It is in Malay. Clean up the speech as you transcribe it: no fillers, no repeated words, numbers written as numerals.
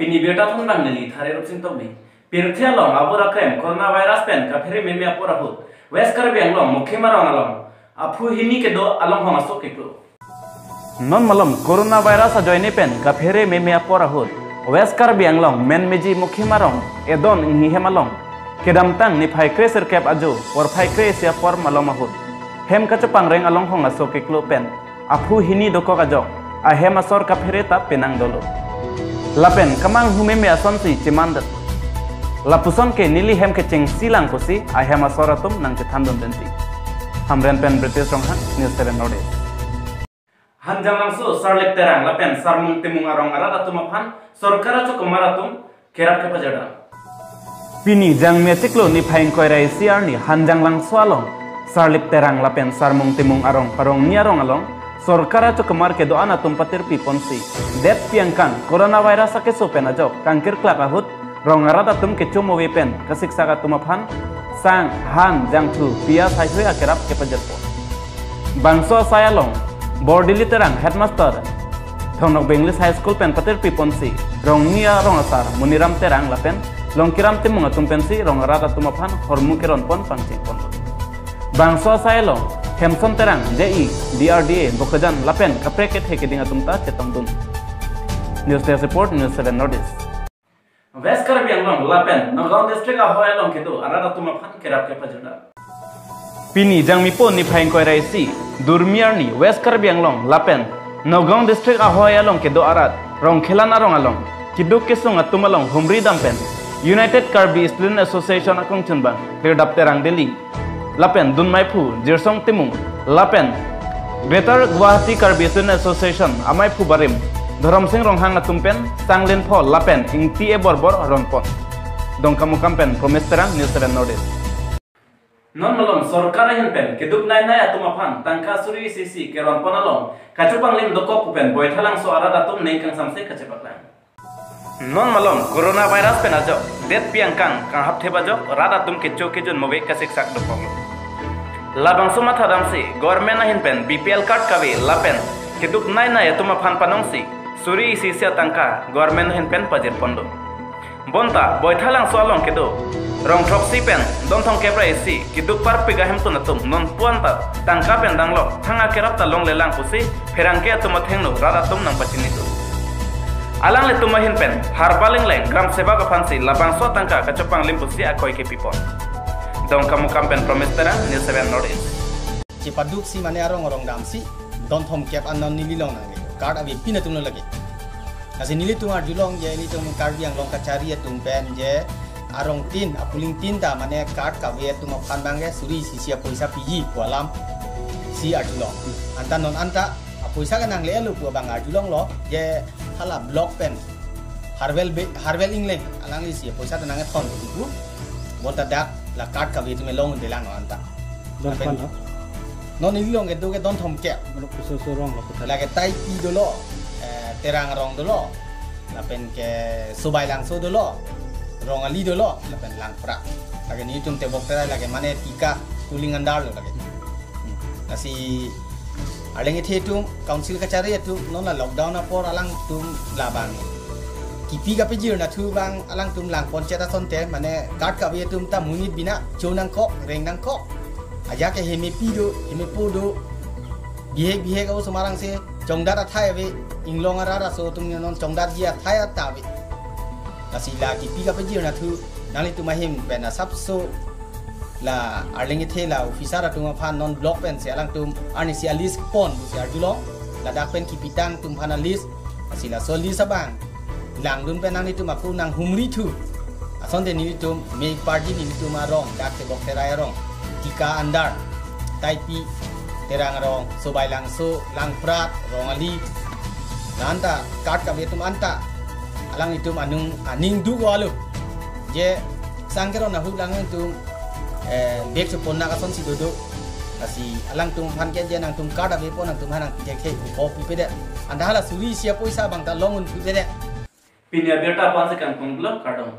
pini beta thon bang neli thare rup sing tomi pirthia long abura krem coronavirus pen ka phire me apura hut west kar beng long mukhe marong along afu hini ke do along hong asok keklo non malom coronavirus a joine pen ka phire me apura hut west kar beng long men meji mukhe marong edon hi hemalong kedam tang ni phai kreser kep ajo or phai kresia por malom hut hem ka chapang reng along hong asok keklo pen afu hini doko kajok a hem asor ka phire ta penang dolo lapen kamang hume me asonsi cimandat lapuson ke nili hem ke ceng silang kusi a hem asoratum nang cethandon denti hamren pen british rong han news 7 node hanjang langsu sarlek terang lapen sarmung timung arong arata tumaphan sorkara chu kamaratum kerap ke pajada pini jang metiklo ni phaing koirai siar ni hanjang langsu along sarlek terang lapen sarmung timung arong parong niarong along Sorkara cho kemar ke doana tumpatir pi ponsi det piangkang coronavirus ke sopen ajok kangkir klak ahut rong arada tum ke chomo wepen kasik saga tumaphan sang han jangthu pia saithwe akerap ke pajerpo bangso sayalong bordili terang headmaster thonok benglis high school pen patir pi ponsi rong nia rong asar muniram terang lapen longkiram timung atum pensi rong arada tumaphan hormu keron pon pangcing pon bangso sayalong Hemson terang JI DRDA bokajan lapen kapreket hekeding atumta cetong dum news desk report news 7 notice west karabiang long lapen nagaon district a hoya long kedo arada tumaphan kerap ke pajada pini jangmipo ni phaing koi raisi durmiar ni west karabiang long lapen nagaon district a hoya long kedo arat rong khelana rong along kiduk kesung atumalong humri dampen United Karbi Student Association akong chunbang clear dap terang Delhi lapen dunmaipu jirsong timung lapen Greater Guwahati Karbi Student Association amaipu barim Dharam Singh ronghang atumpen sanglin pho lapen ingti e borbor ronpon dongkamu kampen promise terang news 7 notice non malom sarkar hin pen keduk nai nai atumaphan tangka suri sisi ke ronpon along kachupang lim dokok pupen boithalang so arada tum nengkang samse kachepaklang non malom coronavirus pen ajo det piangkang kang hapthe bajo rada tum kecho kejun mobe kasik sak dopong labang sumatha damsi government ahin pen BPL card kawe lapen keduk nai nai atuma phan panongsi suri sisia tangka government ahin pen pajir pondo bonta boithalang so along kedo rong thopsi pen don thong kebra isi keduk par pega hem tun atum non puanta tangka pen danglo thanga kerap ta long lelang pusi ferangke atuma thengno rada tum nang pachini tu alang le tumahin pen harbaling leng gram seba ka fansi labang so tangka kachopang limpusi akoi ke pipon dong kamu kampen promise terang news 7 notice cipaduk si mane arong orong damsi don thom kep anon nili long nang card abi pina tum lagi kasi nili tum arjulong je ni tum card yang long kacari tum pen je arong tin apuling tin ta mane card ka we tum phan bang ge suri sisia poisa piji walam si arjulong anta non anta poisa ka nang le lu pu bang arjulong lo je hala block pen harvel ingleng alang li si poisa ta nang thon bu bonta dak la card ka we tum long de lang anta don pen non ini long itu ke don thom ke so rong la ke tai pi do lo terang rong do lo la pen ke subai lang so do lo rong ali do lo la pen lang pra la ke ni tum te bok tera la ke mane tika cooling andar lo la ke nasi aleng itu tum council ka cari itu non la lockdown apor alang tum labang kipi ka pejir na thu bang alang tum lang pon cheta son te mane card ka we tum ta munit bina chonang ko reng nang ko aja ke heme pido heme podo bihe kau semarang se jongdar athai we inglong ara so tung non jongdar ji athai ta we nasi la ki pi ka pejir na thu nali tu mahim bena sap so la arling the la officer tu ma phan non block pen se alang tum ani si list pon se arjulo la dak pen ki pitang tum phana list nasi la so list abang lang dun pen nang ni tu ma pu nang humri thu ason de ni tu me party ni tu ma rong dak te bok te rai rong tika andar taipi terang rong sobai langso lang prat rong ali nanta kat ka betum anta alang itu anung aning du walu je sangkero na hu lang tu bek se ponna ka son si dodo asi alang tum phan ke je nang tum kada be pon nang tum hanang je ke ko pi pede anda hala suri sia poisa bang ta longun pi pede pinya beta pan se kan punglo kadong